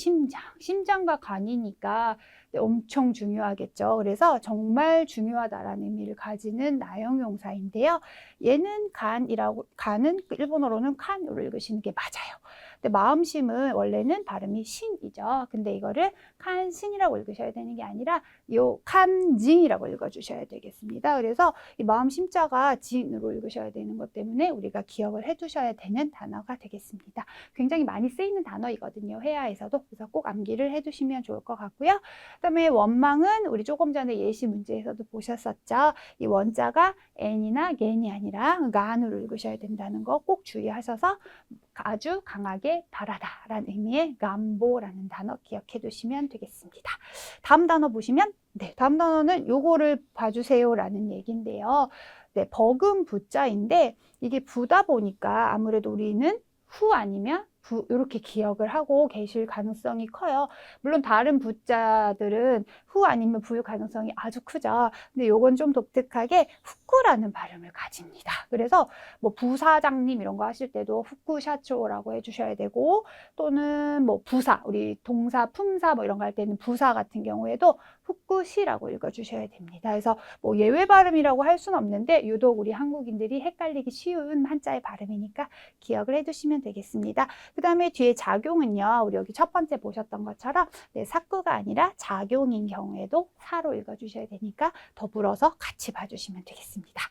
심장과 간이니까 네, 엄청 중요하겠죠. 그래서 정말 중요하다라는 의미를 가지는 나형용사인데요. 얘는 간은 일본어로는 칸으로 읽으시는 게 맞아요. 근데 마음심은 원래는 발음이 신이죠. 근데 이거를 칸신이라고 읽으셔야 되는 게 아니라 요 칸징이라고 읽어주셔야 되겠습니다. 그래서 이 마음심자가 진으로 읽으셔야 되는 것 때문에 우리가 기억을 해두셔야 되는 단어가 되겠습니다. 굉장히 많이 쓰이는 단어이거든요. 회화에서도. 그래서 꼭 암기를 해두시면 좋을 것 같고요. 그다음에 원망은 우리 조금 전에 예시 문제에서도 보셨었죠. 이 원자가 n이나 gen이 아니라 간으로 읽으셔야 된다는 거 꼭 주의하셔서 아주 강하게 바라다라는 의미의 감보라는 단어 기억해 두시면 되겠습니다. 다음 단어 보시면 네, 다음 단어는 요거를 봐주세요라는 얘기인데요. 네, 버금 부자인데 이게 부다 보니까 아무래도 우리는 후 아니면 부 이렇게 기억을 하고 계실 가능성이 커요. 물론 다른 부자들은 후 아니면 부일 가능성이 아주 크죠. 근데 요건 좀 독특하게 후쿠라는 발음을 가집니다. 그래서 뭐 부사장님 이런 거 하실 때도 후쿠샤초라고 해주셔야 되고 또는 뭐 부사, 우리 동사, 품사 뭐 이런 거 할 때는 부사 같은 경우에도 후쿠시라고 읽어주셔야 됩니다. 그래서 뭐 예외 발음이라고 할 수는 없는데 유독 우리 한국인들이 헷갈리기 쉬운 한자의 발음이니까 기억을 해두시면 되겠습니다. 그 다음에 뒤에 작용은요. 우리 여기 첫 번째 보셨던 것처럼 네, 사구가 아니라 작용인 경우에도 사로 읽어주셔야 되니까 더불어서 같이 봐주시면 되겠습니다.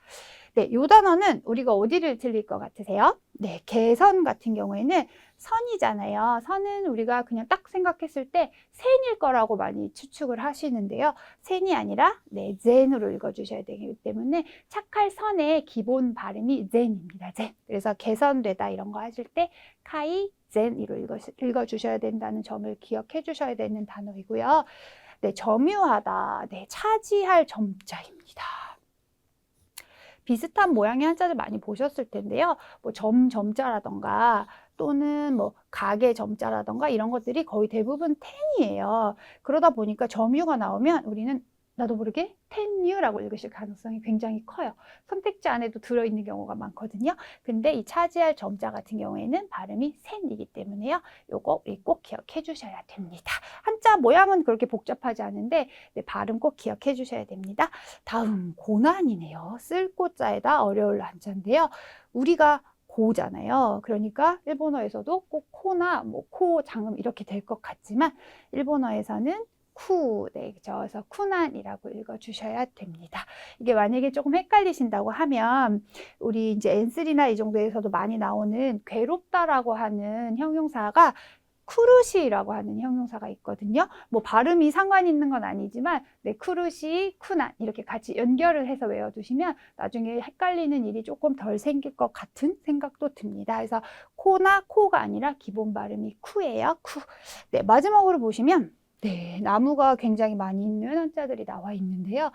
네, 요 단어는 우리가 어디를 틀릴 것 같으세요? 네, 개선 같은 경우에는 선이잖아요. 선은 우리가 그냥 딱 생각했을 때 센일 거라고 많이 추측을 하시는데요. 센이 아니라 네, 젠으로 읽어주셔야 되기 때문에 착할 선의 기본 발음이 젠입니다. 젠. 그래서 개선되다 이런 거 하실 때 카이 젠으로 읽어주셔야 된다는 점을 기억해 주셔야 되는 단어이고요. 네, 점유하다, 네, 차지할 점자입니다. 비슷한 모양의 한자들 많이 보셨을 텐데요. 뭐 점자라던가 또는 뭐 가게 점자라던가 이런 것들이 거의 대부분 텐이에요. 그러다 보니까 점유가 나오면 우리는 나도 모르게 텐유라고 읽으실 가능성이 굉장히 커요. 선택지 안에도 들어있는 경우가 많거든요. 근데 이 차지할 점자 같은 경우에는 발음이 센이기 때문에요. 요거 우리 꼭 기억해 주셔야 됩니다. 한자 모양은 그렇게 복잡하지 않은데 네, 발음 꼭 기억해 주셔야 됩니다. 다음 고난이네요. 쓸 고자에다 어려울 한자인데요. 우리가 고잖아요. 그러니까 일본어에서도 꼭 코나 뭐 코, 장음 이렇게 될 것 같지만 일본어에서는 쿠, 네, 그래서 쿠난이라고 읽어주셔야 됩니다. 이게 만약에 조금 헷갈리신다고 하면 우리 이제 N3나 이 정도에서도 많이 나오는 괴롭다라고 하는 형용사가 쿠르시라고 하는 형용사가 있거든요. 뭐 발음이 상관 있는 건 아니지만 네, 쿠르시, 쿠난 이렇게 같이 연결을 해서 외워두시면 나중에 헷갈리는 일이 조금 덜 생길 것 같은 생각도 듭니다. 그래서 코나 코가 아니라 기본 발음이 쿠예요. 쿠. 네, 마지막으로 보시면 네, 나무가 굉장히 많이 있는 한자들이 나와 있는데요.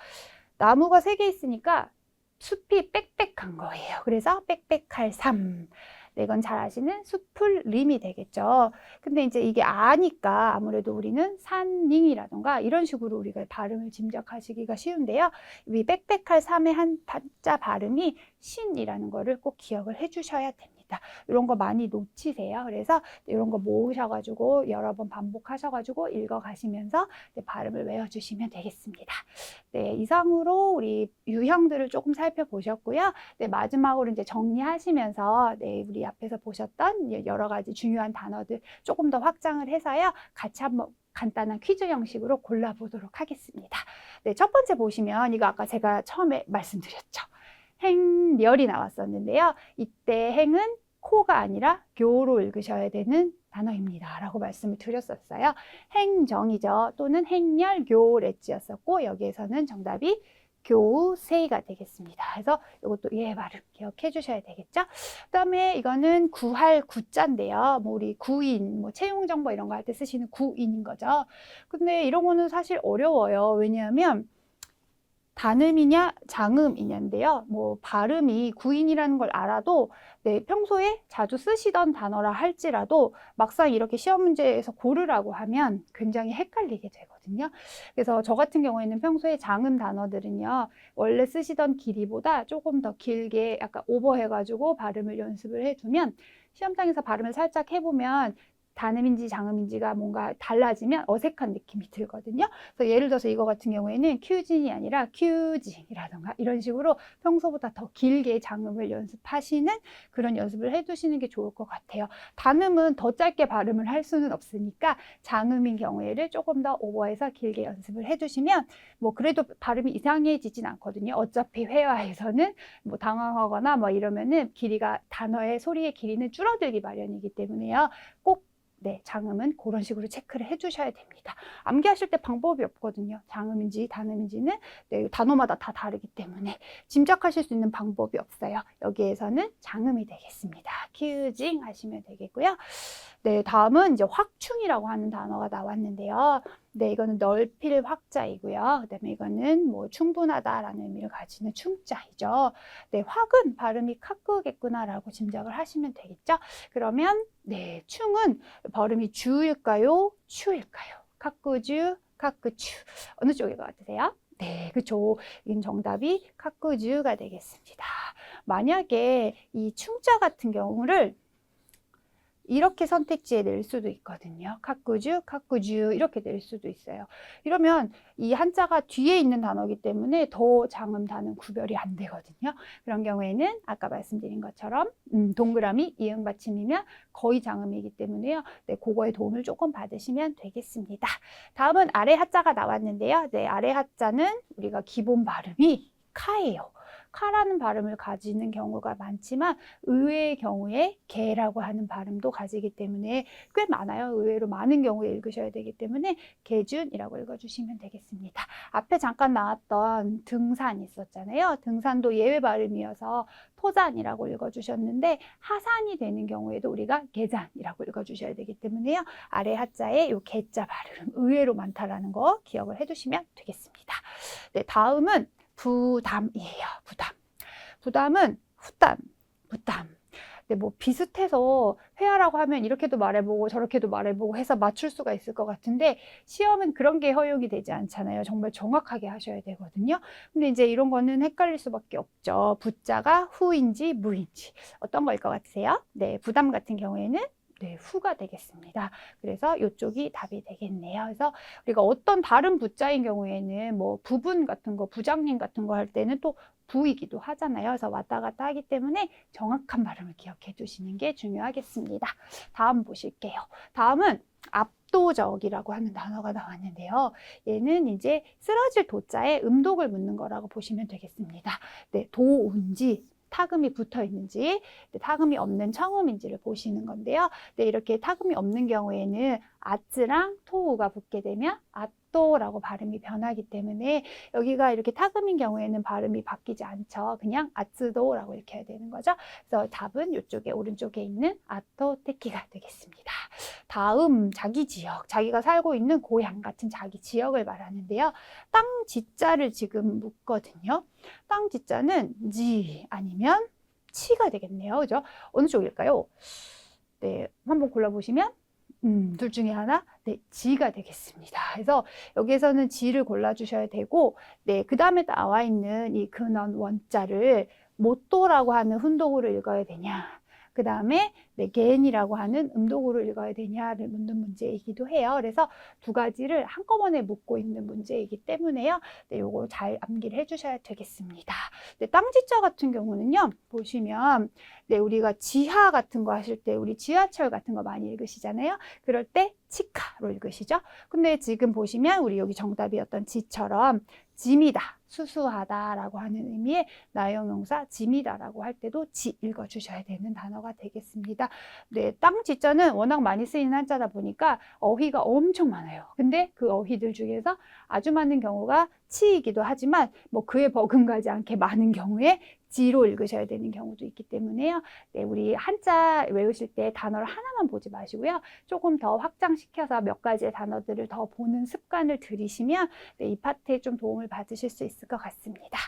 나무가 3개 있으니까 숲이 빽빽한 거예요. 그래서 빽빽할 삶. 네, 이건 잘 아시는 숲풀림이 되겠죠. 근데 이제 이게 아니까 아무래도 우리는 산링이라던가 이런 식으로 우리가 발음을 짐작하시기가 쉬운데요. 이 빽빽할 삶의 한자 발음이 신이라는 거를 꼭 기억을 해 주셔야 됩니다. 이런 거 많이 놓치세요. 그래서 이런 거 모으셔가지고 여러 번 반복하셔가지고 읽어가시면서 발음을 외워주시면 되겠습니다. 네, 이상으로 우리 유형들을 조금 살펴보셨고요. 네, 마지막으로 이제 정리하시면서 네, 우리 앞에서 보셨던 여러 가지 중요한 단어들 조금 더 확장을 해서요. 같이 한번 간단한 퀴즈 형식으로 골라보도록 하겠습니다. 네, 첫 번째 보시면 이거 아까 제가 처음에 말씀드렸죠. 행렬이 나왔었는데요. 이때 행은 코가 아니라 교로 읽으셔야 되는 단어입니다. 라고 말씀을 드렸었어요. 행정이죠. 또는 행렬, 교, 렛지였었고 여기에서는 정답이 교세가 되겠습니다. 그래서 이것도 예 발음 기억해 주셔야 되겠죠. 그 다음에 이거는 구할 구자인데요. 뭐 우리 구인, 뭐 채용 정보 이런 거 할 때 쓰시는 구인인 거죠. 근데 이런 거는 사실 어려워요. 왜냐하면 단음이냐 장음이냐인데요. 뭐 발음이 구인이라는 걸 알아도 네, 평소에 자주 쓰시던 단어라 할지라도 막상 이렇게 시험 문제에서 고르라고 하면 굉장히 헷갈리게 되거든요. 그래서 저 같은 경우에는 평소에 장음 단어들은요. 원래 쓰시던 길이보다 조금 더 길게 약간 오버해가지고 발음을 연습을 해두면 시험장에서 발음을 살짝 해보면 단음인지 장음인지가 뭔가 달라지면 어색한 느낌이 들거든요. 그래서 예를 들어서 이거 같은 경우에는 큐진이 아니라 큐징이라던가 이런 식으로 평소보다 더 길게 장음을 연습하시는 그런 연습을 해두시는 게 좋을 것 같아요. 단음은 더 짧게 발음을 할 수는 없으니까 장음인 경우에를 조금 더 오버해서 길게 연습을 해두시면 뭐 그래도 발음이 이상해지진 않거든요. 어차피 회화에서는 뭐 당황하거나 뭐 이러면은 길이가 단어의 소리의 길이는 줄어들기 마련이기 때문에요. 꼭 네, 장음은 그런 식으로 체크를 해주셔야 됩니다. 암기하실 때 방법이 없거든요. 장음인지 단음인지는 네, 단어마다 다 다르기 때문에 짐작하실 수 있는 방법이 없어요. 여기에서는 장음이 되겠습니다. 큐징 하시면 되겠고요. 네, 다음은 이제 확충이라고 하는 단어가 나왔는데요. 네, 이거는 넓힐 확자이고요. 그다음에 이거는 뭐 충분하다라는 의미를 가지는 충자이죠. 네, 확은 발음이 카끄겠구나라고 짐작을 하시면 되겠죠. 그러면 네, 충은 발음이 주일까요? 추일까요? 카끄주, 카끄추. 어느 쪽일 것 같으세요? 네, 그쵸. 이 정답이 카끄주가 되겠습니다. 만약에 이 충자 같은 경우를 이렇게 선택지에 낼 수도 있거든요. 카쿠주, 카쿠주 이렇게 낼 수도 있어요. 이러면 이 한자가 뒤에 있는 단어이기 때문에 더 장음, 단음 구별이 안 되거든요. 그런 경우에는 아까 말씀드린 것처럼 동그라미, 이응 받침이면 거의 장음이기 때문에요. 네, 그거의 도움을 조금 받으시면 되겠습니다. 다음은 아래 하자가 나왔는데요. 네, 아래 하자는 우리가 기본 발음이 카예요. 카라는 발음을 가지는 경우가 많지만 의외의 경우에 개라고 하는 발음도 가지기 때문에 꽤 많아요. 의외로 많은 경우에 읽으셔야 되기 때문에 개준이라고 읽어주시면 되겠습니다. 앞에 잠깐 나왔던 등산 있었잖아요. 등산도 예외 발음이어서 토잔이라고 읽어주셨는데 하산이 되는 경우에도 우리가 개잔이라고 읽어주셔야 되기 때문에요. 아래 하자에 이 개자 발음 의외로 많다라는 거 기억을 해두시면 되겠습니다. 네, 다음은 부담이에요. 부담. 부담은 후담, 부담. 근데 뭐 비슷해서 회화라고 하면 이렇게도 말해보고 저렇게도 말해보고 해서 맞출 수가 있을 것 같은데 시험은 그런 게 허용이 되지 않잖아요. 정말 정확하게 하셔야 되거든요. 근데 이제 이런 거는 헷갈릴 수밖에 없죠. 부자가 후인지 무인지 어떤 거일 것 같으세요? 네, 부담 같은 경우에는 네, 후가 되겠습니다. 그래서 이쪽이 답이 되겠네요. 그래서 우리가 어떤 다른 부자인 경우에는 뭐 부분 같은 거, 부장님 같은 거 할 때는 또 부이기도 하잖아요. 그래서 왔다 갔다 하기 때문에 정확한 발음을 기억해 두시는 게 중요하겠습니다. 다음 보실게요. 다음은 압도적이라고 하는 단어가 나왔는데요. 얘는 이제 쓰러질 도자에 음독을 묻는 거라고 보시면 되겠습니다. 네, 도운지 타금이 붙어 있는지, 타금이 없는 청음인지를 보시는 건데요. 이렇게 타금이 없는 경우에는 아츠랑 토우가 붙게 되면 아또라고 발음이 변하기 때문에 여기가 이렇게 타금인 경우에는 발음이 바뀌지 않죠. 그냥 아츠도라고 이렇게 해야 되는 거죠. 그래서 답은 이쪽에 오른쪽에 있는 아토테키가 되겠습니다. 다음 자기 지역, 자기가 살고 있는 고향 같은 자기 지역을 말하는데요. 땅 지자를 지금 묻거든요. 땅 지자는 지 아니면 치가 되겠네요. 그죠? 어느 쪽일까요? 네, 한번 골라보시면 둘 중에 하나, 네, 지가 되겠습니다. 그래서 여기에서는 지를 골라주셔야 되고, 네, 그 다음에 나와 있는 이 근원 원자를 모또라고 하는 훈독으로 읽어야 되냐, 그 다음에 네, 겐이라고 하는 음독으로 읽어야 되냐를 묻는 문제이기도 해요. 그래서 두 가지를 한꺼번에 묻고 있는 문제이기 때문에요. 네, 요거 잘 암기를 해주셔야 되겠습니다. 네, 땅지자 같은 경우는요, 보시면 네, 우리가 지하 같은 거 하실 때 우리 지하철 같은 거 많이 읽으시잖아요. 그럴 때 치카로 읽으시죠. 근데 지금 보시면 우리 여기 정답이었던 지처럼 짐이다, 수수하다라고 하는 의미의 나형용사 짐이다라고 할 때도 지 읽어주셔야 되는 단어가 되겠습니다. 네, 땅 지자는 워낙 많이 쓰이는 한자다 보니까 어휘가 엄청 많아요. 근데 그 어휘들 중에서 아주 많은 경우가 치이기도 하지만 뭐 그에 버금가지 않게 많은 경우에 지로 읽으셔야 되는 경우도 있기 때문에요. 네, 우리 한자 외우실 때 단어를 하나만 보지 마시고요. 조금 더 확장시켜서 몇 가지의 단어들을 더 보는 습관을 들이시면 네, 이 파트에 좀 도움을 받으실 수 있을 것 같습니다.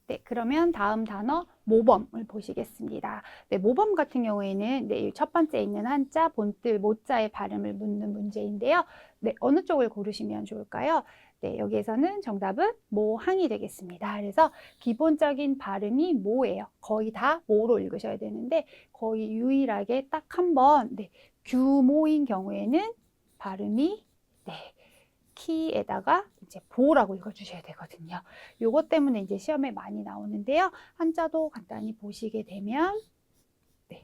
네, 그러면 다음 단어 모범을 보시겠습니다. 네, 모범 같은 경우에는 네, 첫 번째 있는 한자 본뜰 모자의 발음을 묻는 문제인데요. 네, 어느 쪽을 고르시면 좋을까요? 네, 여기에서는 정답은 모항이 되겠습니다. 그래서 기본적인 발음이 모예요. 거의 다 모로 읽으셔야 되는데 거의 유일하게 딱 한 번 네, 규모인 경우에는 발음이 네, 키에다가 이제 보라고 읽어주셔야 되거든요. 요것 때문에 이제 시험에 많이 나오는데요. 한자도 간단히 보시게 되면 네,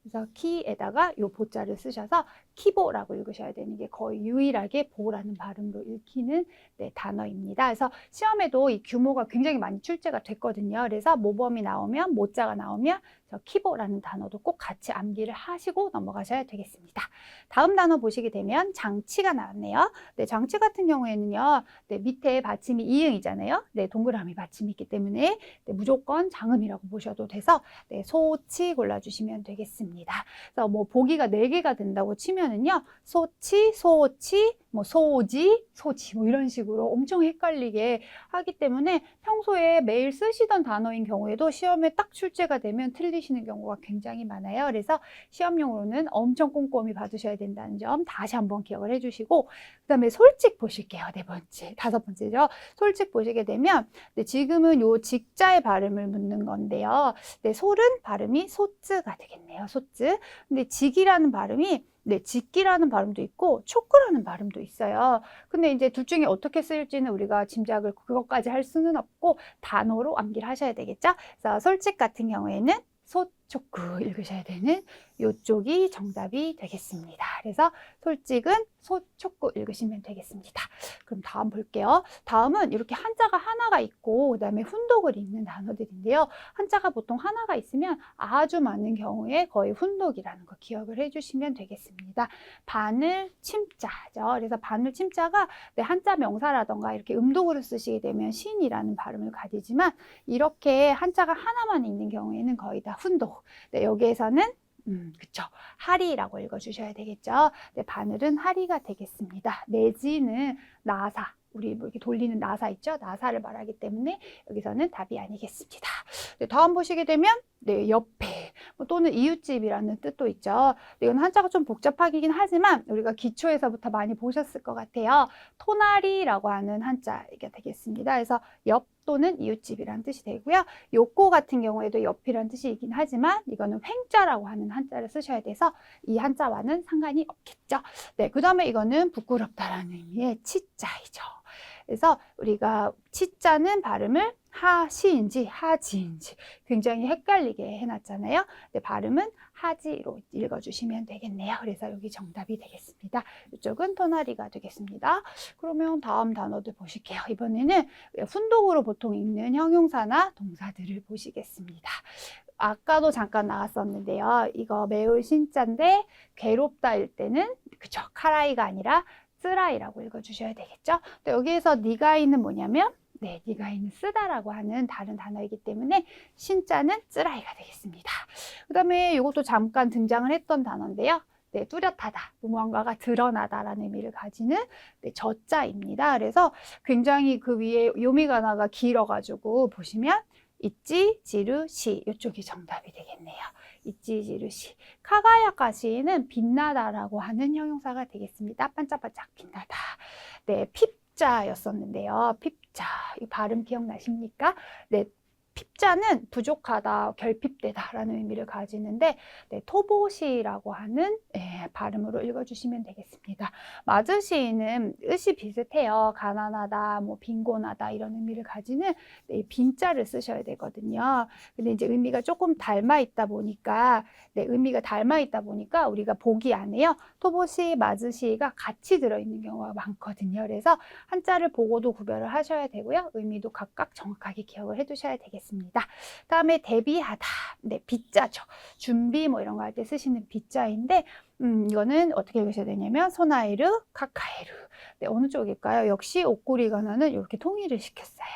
그래서 키에다가 요 보자를 쓰셔서 키보라고 읽으셔야 되는 게 거의 유일하게 보라는 발음으로 읽히는 네, 단어입니다. 그래서 시험에도 이 규모가 굉장히 많이 출제가 됐거든요. 그래서 모범이 나오면 모자가 나오면 저 키보라는 단어도 꼭 같이 암기를 하시고 넘어가셔야 되겠습니다. 다음 단어 보시게 되면 장치가 나왔네요. 네, 장치 같은 경우에는요. 네, 밑에 받침이 이응이잖아요. 네, 동그라미 받침이 있기 때문에 네, 무조건 장음이라고 보셔도 돼서 네, 소치 골라주시면 되겠습니다. 그래서 뭐 보기가 4개가 된다고 치면은요. 소치, 소치, 뭐 소지, 소지 뭐 이런 식으로 엄청 헷갈리게 하기 때문에 평소에 매일 쓰시던 단어인 경우에도 시험에 딱 출제가 되면 틀리시는 경우가 굉장히 많아요. 그래서 시험용으로는 엄청 꼼꼼히 봐두셔야 된다는 점 다시 한번 기억을 해주시고 그 다음에 솔직 보실게요. 4번째, 5번째죠. 솔직 보시게 되면 네, 지금은 요 직자의 발음을 묻는 건데요. 네, 솔은 발음이 소쯔가 되겠네요. 소쯔. 근데 직이라는 발음이 네, 직기라는 발음도 있고 촉구라는 발음도 있어요. 근데 이제 둘 중에 어떻게 쓰일지는 우리가 짐작을 그것까지 할 수는 없고 단어로 암기를 하셔야 되겠죠. 그래서 솔직 같은 경우에는 소촉구 읽으셔야 되는 이쪽이 정답이 되겠습니다. 그래서 솔직은 소촉구 읽으시면 되겠습니다. 그럼 다음 볼게요. 다음은 이렇게 한자가 하나가 있고 그다음에 훈독을 읽는 단어들인데요. 한자가 보통 하나가 있으면 아주 많은 경우에 거의 훈독이라는 거 기억을 해주시면 되겠습니다. 바늘 침자죠. 그래서 바늘 침자가 네, 한자 명사라던가 이렇게 음독으로 쓰시게 되면 신이라는 발음을 가지지만 이렇게 한자가 하나만 있는 경우에는 거의 다 훈독. 네, 여기에서는 그쵸. 하리라고 읽어주셔야 되겠죠. 네, 바늘은 하리가 되겠습니다. 내지는 나사. 우리 뭐 이렇게 돌리는 나사 있죠? 나사를 말하기 때문에 여기서는 답이 아니겠습니다. 네, 다음 보시게 되면 네, 옆에 또는 이웃집이라는 뜻도 있죠. 네, 이건 한자가 좀 복잡하긴 하지만 우리가 기초에서부터 많이 보셨을 것 같아요. 토나리라고 하는 한자가 되겠습니다. 그래서 옆 또는 이웃집이라는 뜻이 되고요. 요코 같은 경우에도 옆이라는 뜻이긴 하지만 이거는 횡자라고 하는 한자를 쓰셔야 돼서 이 한자와는 상관이 없겠죠. 네, 그 다음에 이거는 부끄럽다라는 의미의 치자이죠. 그래서 우리가 치자는 발음을 하시인지 하지인지 굉장히 헷갈리게 해놨잖아요. 네, 발음은 하지로 읽어주시면 되겠네요. 그래서 여기 정답이 되겠습니다. 이쪽은 토나리가 되겠습니다. 그러면 다음 단어들 보실게요. 이번에는 훈독으로 보통 읽는 형용사나 동사들을 보시겠습니다. 아까도 잠깐 나왔었는데요. 이거 매울 신자인데 괴롭다일 때는 그쵸, 카라이가 아니라 쓰라이라고 읽어주셔야 되겠죠. 또 여기에서 니가이는 뭐냐면 네, 니가이는 쓰다라고 하는 다른 단어이기 때문에 신자는 쓰라이가 되겠습니다. 그 다음에 이것도 잠깐 등장을 했던 단어인데요. 네, 뚜렷하다, 무언가가 드러나다라는 의미를 가지는 네, 저자입니다. 그래서 굉장히 그 위에 요미가나가 길어가지고 보시면 있지, 지루, 시 이쪽이 정답이 되겠네요. 있지, 지루, 시. 카가야카시는 빛나다라고 하는 형용사가 되겠습니다. 반짝반짝 빛나다. 네, 핍자였었는데요. 핍자, 이 발음 기억나십니까? 네. 핍자는 부족하다, 결핍되다라는 의미를 가지는데 네, 토보시라고 하는 발음으로 읽어주시면 되겠습니다. 마즈시는 뜻이 비슷해요. 가난하다, 뭐 빈곤하다 이런 의미를 가지는 네, 빈자를 쓰셔야 되거든요. 근데 이제 의미가 조금 닮아 있다 보니까 의미가 닮아 있다 보니까 우리가 보기 안에요. 토보시, 마즈시가 같이 들어있는 경우가 많거든요. 그래서 한자를 보고도 구별을 하셔야 되고요. 의미도 각각 정확하게 기억을 해두셔야 되겠습니다. 다음에 대비하다. 네, 빗자죠. 준비 뭐 이런 거 할 때 쓰시는 빗자인데 이거는 어떻게 읽으셔야 되냐면 소나에르, 카카에르. 네, 어느 쪽일까요? 역시 옥구리가나는 이렇게 통일을 시켰어요.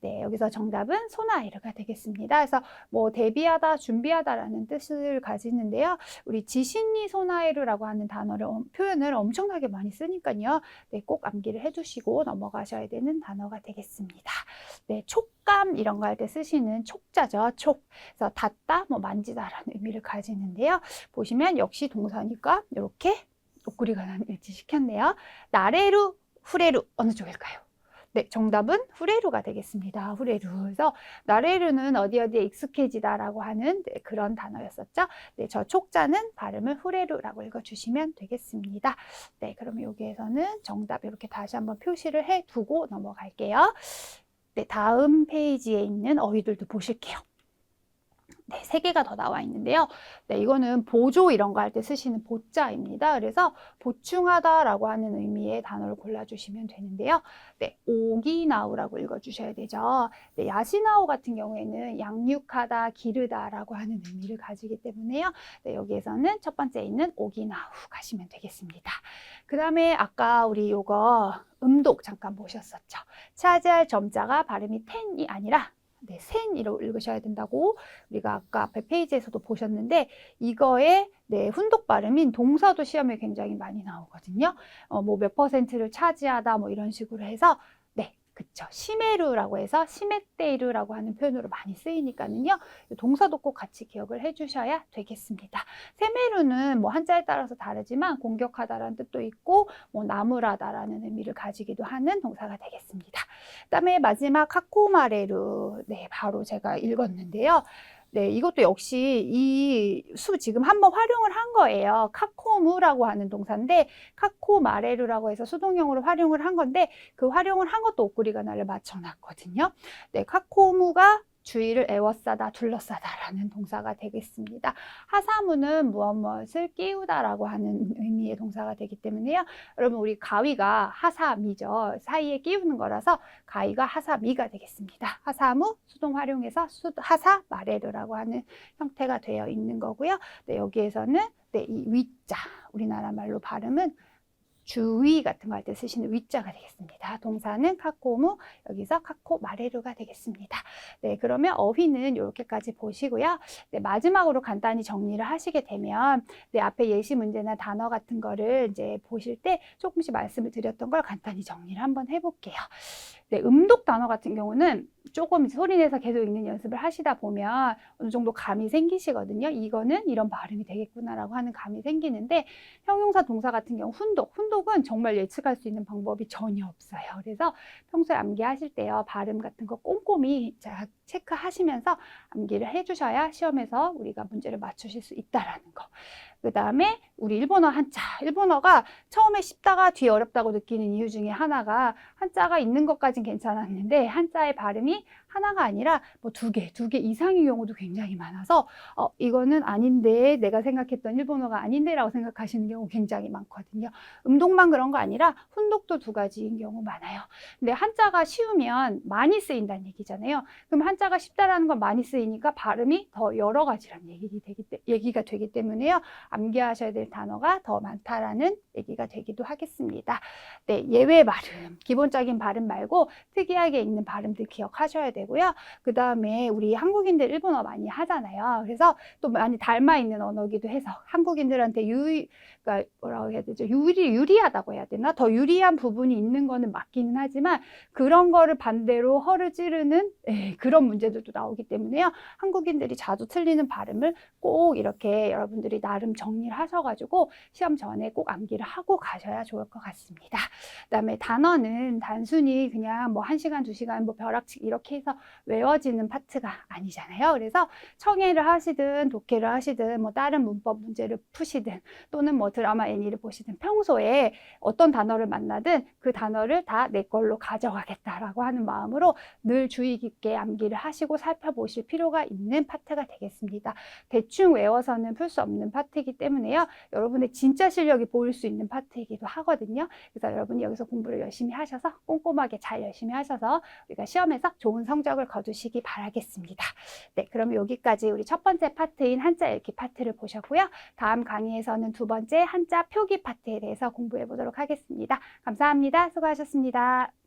네, 여기서 정답은 소나에르가 되겠습니다. 그래서 뭐 대비하다, 준비하다라는 뜻을 가지는데요. 우리 지신니 소나에르라고 하는 단어를 표현을 엄청나게 많이 쓰니까요. 네, 꼭 암기를 해두시고 넘어가셔야 되는 단어가 되겠습니다. 네, 촉감 이런 거 할 때 쓰시는 촉자죠. 촉. 그래서 닿다, 뭐 만지다라는 의미를 가지는데요. 보시면 역시 동사니까 이렇게 옥구리가나는 일치시켰네요. 나레루, 후레루 어느 쪽일까요? 네, 정답은 후레루가 되겠습니다. 후레루. 그래서 나레루는 어디에 익숙해지다라고 하는 네, 그런 단어였었죠. 네, 저 촉자는 발음을 후레루라고 읽어주시면 되겠습니다. 네, 그러면 여기에서는 정답 이렇게 다시 한번 표시를 해두고 넘어갈게요. 네, 다음 페이지에 있는 어휘들도 보실게요. 네, 3개가 더 나와 있는데요. 네, 이거는 보조 이런 거 할 때 쓰시는 보자입니다. 그래서 보충하다라고 하는 의미의 단어를 골라주시면 되는데요. 네, 오기나우라고 읽어주셔야 되죠. 네, 야시나우 같은 경우에는 양육하다, 기르다라고 하는 의미를 가지기 때문에요. 네, 여기에서는 첫 번째 있는 오기나우 가시면 되겠습니다. 그 다음에 아까 우리 요거 음독 잠깐 보셨었죠. 차지할 점자가 발음이 텐이 아니라 네, 센이라고 읽으셔야 된다고 우리가 아까 앞에 페이지에서도 보셨는데 이거의 네, 훈독 발음인 동사도 시험에 굉장히 많이 나오거든요. 뭐 몇 퍼센트를 차지하다 뭐 이런 식으로 해서 네, 그쵸. 시메루라고 해서 시메테이루라고 하는 표현으로 많이 쓰이니까는요. 동사도 꼭 같이 기억을 해주셔야 되겠습니다. 세메루는 뭐 한자에 따라서 다르지만 공격하다라는 뜻도 있고 뭐 나무라다라는 의미를 가지기도 하는 동사가 되겠습니다. 그다음에 마지막 하코마레루. 네, 바로 제가 읽었는데요. 네, 이것도 역시 이 수 지금 한번 활용을 한 거예요. 카코무라고 하는 동사인데 카코마레루라고 해서 수동형으로 활용을 한 건데 그 활용을 한 것도 옥구리가나를 맞춰놨거든요. 네, 카코무가 주위를 에워싸다, 둘러싸다라는 동사가 되겠습니다. 하사무는 무엇을 끼우다라고 하는 의미의 동사가 되기 때문에요. 여러분 우리 가위가 하사미죠. 사이에 끼우는 거라서 가위가 하사미가 되겠습니다. 하사무 수동 활용해서 하사마레르라고 하는 형태가 되어 있는 거고요. 네, 여기에서는 네, 이 위자 우리나라 말로 발음은 주위 같은 거 할 때 쓰시는 위자가 되겠습니다. 동사는 카코무, 여기서 카코마레루가 되겠습니다. 네, 그러면 어휘는 이렇게까지 보시고요. 네, 마지막으로 간단히 정리를 하시게 되면 네, 앞에 예시 문제나 단어 같은 거를 이제 보실 때 조금씩 말씀을 드렸던 걸 간단히 정리를 한번 해볼게요. 네, 음독 단어 같은 경우는 조금 소리내서 계속 읽는 연습을 하시다 보면 어느 정도 감이 생기시거든요. 이거는 이런 발음이 되겠구나라고 하는 감이 생기는데 형용사 동사 같은 경우 훈독은 정말 예측할 수 있는 방법이 전혀 없어요. 그래서 평소에 암기하실 때요. 발음 같은 거 꼼꼼히 체크하시면서 암기를 해주셔야 시험에서 우리가 문제를 맞추실 수 있다라는 거. 그 다음에 우리 일본어 한자. 일본어가 처음에 쉽다가 뒤에 어렵다고 느끼는 이유 중에 하나가 한자가 있는 것까진 괜찮았는데 한자의 발음이 하나가 아니라 뭐 두 개 이상의 경우도 굉장히 많아서 이거는 아닌데, 내가 생각했던 일본어가 아닌데라고 생각하시는 경우 굉장히 많거든요. 음독만 그런 거 아니라 훈독도 두 가지인 경우 많아요. 근데 한자가 쉬우면 많이 쓰인다는 얘기잖아요. 그럼 한자가 쉽다라는 건 많이 쓰이니까 발음이 더 여러 가지라는 얘기가 되기 때문에요. 암기하셔야 될 단어가 더 많다라는 얘기가 되기도 하겠습니다. 네, 예외 발음, 기본적인 발음 말고 특이하게 있는 발음들 기억하셔야 되고요. 그 다음에 우리 한국인들 일본어 많이 하잖아요. 그래서 또 많이 닮아 있는 언어기도 해서 한국인들한테 그러니까 뭐라고 해야 되죠? 유리하다고 해야 되나? 더 유리한 부분이 있는 거는 맞기는 하지만 그런 거를 반대로 허를 찌르는 그런 문제들도 나오기 때문에요. 한국인들이 자주 틀리는 발음을 꼭 이렇게 여러분들이 나름 정리를 하셔가지고 시험 전에 꼭 암기를 하고 가셔야 좋을 것 같습니다. 그다음에 단어는 단순히 그냥 뭐 1시간, 2시간 뭐 벼락치기 이렇게 해서 외워지는 파트가 아니잖아요. 그래서 청해를 하시든 독해를 하시든 뭐 다른 문법 문제를 푸시든 또는 뭐 드라마 애니를 보시든 평소에 어떤 단어를 만나든 그 단어를 다 내 걸로 가져가겠다라고 하는 마음으로 늘 주의 깊게 암기를 하시고 살펴보실 필요가 있는 파트가 되겠습니다. 대충 외워서는 풀 수 없는 파트이기 때문에요. 여러분의 진짜 실력이 보일 수 있는 파트이기도 하거든요. 그래서 여러분이 여기서 공부를 열심히 하셔서 꼼꼼하게 잘 열심히 하셔서 우리가 시험에서 좋은 성적을 거두시기 바라겠습니다. 네, 그럼 여기까지 우리 첫 번째 파트인 한자 읽기 파트를 보셨고요. 다음 강의에서는 두 번째 한자 표기 파트에 대해서 공부해 보도록 하겠습니다. 감사합니다. 수고하셨습니다.